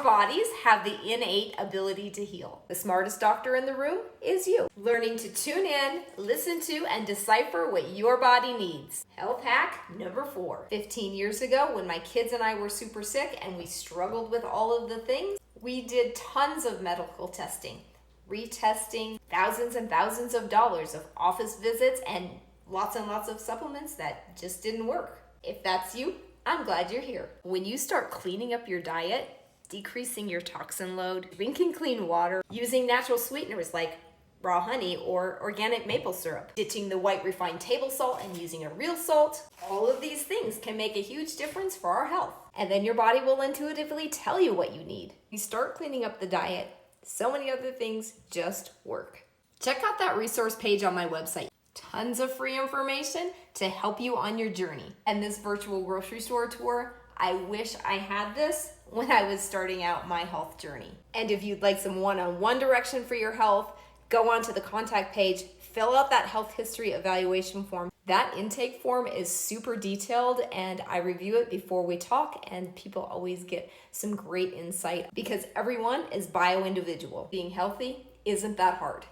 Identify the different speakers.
Speaker 1: Our bodies have the innate ability to heal. The smartest doctor in the room is you. Learning to tune in, listen to, and decipher what your body needs. Health hack number 4. 15 years ago, when my kids and I were super sick and we struggled with all of the things, we did tons of medical testing, retesting, thousands and thousands of dollars of office visits, and lots of supplements that just didn't work. If that's you, I'm glad you're here. When you start cleaning up your diet, decreasing your toxin load, drinking clean water, using natural sweeteners like raw honey or organic maple syrup, ditching the white refined table salt and using a real salt, all of these things can make a huge difference for our health. And then your body will intuitively tell you what you need. You start cleaning up the diet, so many other things just work. Check out that resource page on my website. Tons of free information to help you on your journey. And this virtual grocery store tour, I wish I had this when I was starting out my health journey. And if you'd like some one-on-one direction for your health, go onto the contact page, fill out that health history evaluation form. That intake form is super detailed and I review it before we talk, and people always get some great insight because everyone is bio-individual. Being healthy isn't that hard.